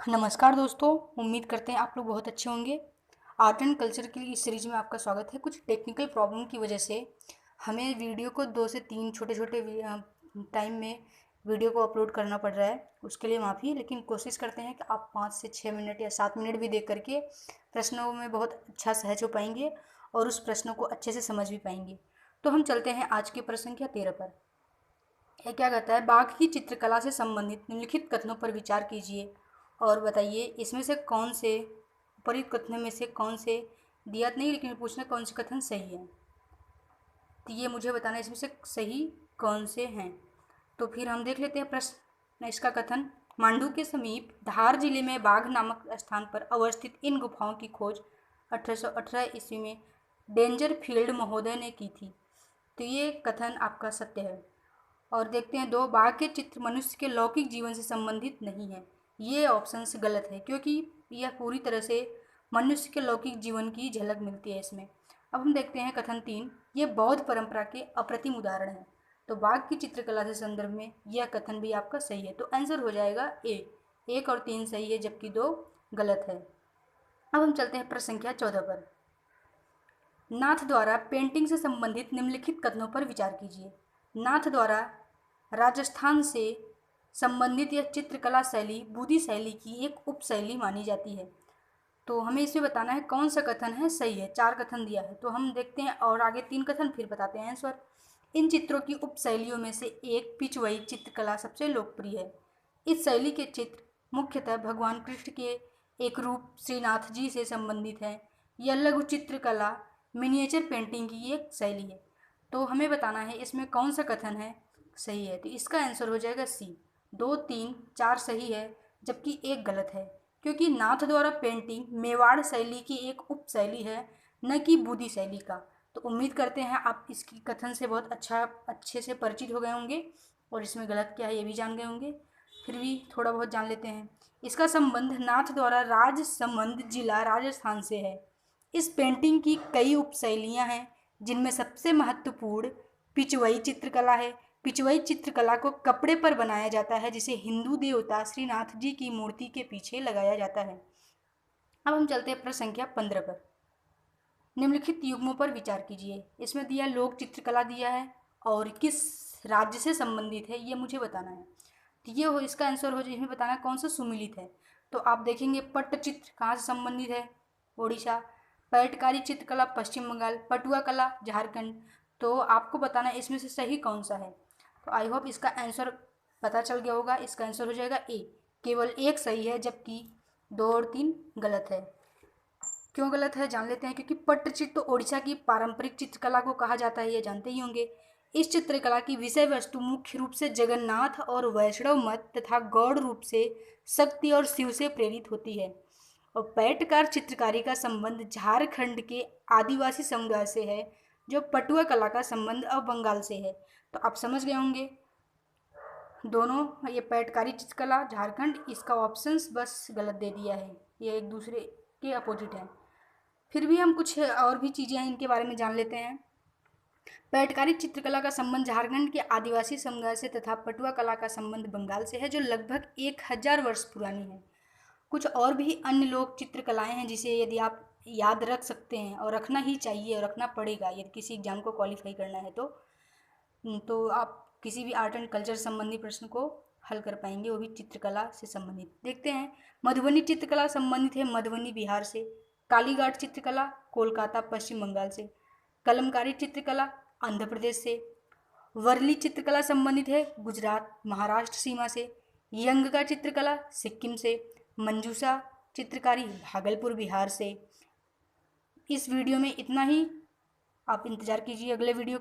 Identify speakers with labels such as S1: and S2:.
S1: नमस्कार दोस्तों, उम्मीद करते हैं आप लोग बहुत अच्छे होंगे। आर्ट एंड कल्चर की इस सीरीज में आपका स्वागत है। कुछ टेक्निकल प्रॉब्लम की वजह से हमें वीडियो को 2 से 3 छोटे-छोटे टाइम में वीडियो को अपलोड करना पड़ रहा है। उसके लिए माफ़ी, लेकिन कोशिश करते हैं कि आप 5 से 6 मिनट या 7 मिनट भी देख करके प्रश्नों में बहुत अच्छा सहज हो पाएंगे और उस प्रश्नों को अच्छे से समझ भी पाएंगे। तो हम चलते हैं आज के प्रश्न संख्या 13 पर। यह क्या कहता है, बाघ की चित्रकला से संबंधित निम्नलिखित कथनों पर विचार कीजिए और बताइए इसमें से कौन से उपरोक्त कथनों में से कौन से दिया नहीं, लेकिन पूछना कौन से कथन सही है। तो ये मुझे बताना इसमें से सही कौन से हैं। तो फिर हम देख लेते हैं प्रश्न। इसका कथन, मांडू के समीप धार जिले में बाघ नामक स्थान पर अवस्थित इन गुफाओं की खोज 1818 ईस्वी में डेंजर फील्ड महोदय ने की थी। तो ये कथन आपका सत्य है। और देखते हैं 2, बाघ के चित्र मनुष्य के लौकिक जीवन से संबंधित नहीं है। ये ऑप्शन से गलत है, क्योंकि यह पूरी तरह से मनुष्य के लौकिक जीवन की झलक मिलती है इसमें। अब हम देखते हैं कथन 3, ये बौद्ध परंपरा के अप्रतिम उदाहरण है। तो बाघ की चित्रकला के संदर्भ में यह कथन भी आपका सही है। तो आंसर हो जाएगा ए। 1 और 3 सही है, जबकि 2 गलत है। अब हम चलते हैं प्रश्न संख्या 14 पर। नाथ द्वारा पेंटिंग से संबंधित निम्नलिखित कथनों पर विचार कीजिए। नाथ द्वारा राजस्थान से संबंधित यह चित्रकला शैली बूदी शैली की एक उपशैली मानी जाती है। तो हमें इसमें बताना है कौन सा कथन है सही है। 4 कथन दिया है, तो हम देखते हैं और आगे 3 कथन फिर बताते हैं आंसर। इन चित्रों की उपशैलियों में से एक पिछवई चित्रकला सबसे लोकप्रिय है। इस शैली के चित्र मुख्यतः भगवान कृष्ण के एक रूप श्रीनाथ जी से संबंधित है। यह लघु चित्रकला मिनिएचर पेंटिंग की एक शैली है। तो हमें बताना है इसमें कौन सा कथन है सही है। तो इसका आंसर हो जाएगा सी। 2, 3, 4 सही है, जबकि 1 गलत है, क्योंकि नाथ द्वारा पेंटिंग मेवाड़ शैली की एक उपशैली है, न कि बूदी शैली का। तो उम्मीद करते हैं आप इसकी कथन से बहुत अच्छे से परिचित हो गए होंगे और इसमें गलत क्या है ये भी जान गए होंगे। फिर भी थोड़ा बहुत जान लेते हैं। इसका संबंध नाथ द्वारा राजसमंद जिला राजस्थान से है। इस पेंटिंग की कई उपशैलियाँ हैं, जिनमें सबसे महत्वपूर्ण पिछवई चित्रकला है। पिछवई चित्रकला को कपड़े पर बनाया जाता है, जिसे हिंदू देवता श्रीनाथ जी की मूर्ति के पीछे लगाया जाता है। अब हम चलते हैं प्रश्न संख्या 15 पर। निम्नलिखित युग्मों पर विचार कीजिए। इसमें दिया लोक चित्रकला दिया है और किस राज्य से संबंधित है ये मुझे बताना है। तो ये हो इसका आंसर हो जाए, इसमें बताना कौन सा सुमिलित है। तो आप देखेंगे पट्टचित्र कहाँ से संबंधित है, ओडिशा। पैटकारी चित्रकला पश्चिम बंगाल। पटुआ कला झारखंड। तो आपको बताना है इसमें से सही कौन सा है। तो आई होप इसका आंसर पता चल गया होगा। इसका आंसर हो जाएगा ए। केवल 1 सही है, जबकि 2 और 3 गलत है। क्यों गलत है जान लेते हैं। क्योंकि पट्टचित्र तो ओडिशा की पारंपरिक चित्रकला को कहा जाता है, ये जानते ही होंगे। इस चित्रकला की विषय वस्तु मुख्य रूप से जगन्नाथ और वैष्णव मत तथा गौड़ रूप से शक्ति और शिव से प्रेरित होती है। और पैटकार चित्रकारी का संबंध झारखंड के आदिवासी समुदाय से है, जो पटुआ कला का संबंध अब बंगाल से है। तो आप समझ गए होंगे दोनों, ये पैटकारी चित्रकला झारखंड, इसका ऑप्शंस बस गलत दे दिया है, ये एक दूसरे के अपोजिट है। फिर भी हम कुछ और भी चीज़ें हैं इनके बारे में जान लेते हैं। पैटकारी चित्रकला का संबंध झारखंड के आदिवासी समुदाय से तथा पटुआ कला का संबंध बंगाल से है, जो लगभग 1000 वर्ष पुरानी है। कुछ और भी अन्य लोक चित्रकलाएं हैं जिसे यदि आप याद रख सकते हैं, और रखना ही चाहिए और रखना पड़ेगा यदि किसी एग्जाम को क्वालिफाई करना है तो आप किसी भी आर्ट एंड कल्चर संबंधी प्रश्न को हल कर पाएंगे, वो भी चित्रकला से संबंधित। देखते हैं, मधुबनी चित्रकला संबंधित है मधुबनी बिहार से। कालीघाट चित्रकला कोलकाता पश्चिम बंगाल से। कलमकारी चित्रकला आंध्र प्रदेश से। वर्ली चित्रकला संबंधित है गुजरात महाराष्ट्र सीमा से। यंग का चित्रकला सिक्किम से। मंजूषा चित्रकारी भागलपुर बिहार से। इस वीडियो में इतना ही। आप इंतज़ार कीजिए अगले वीडियो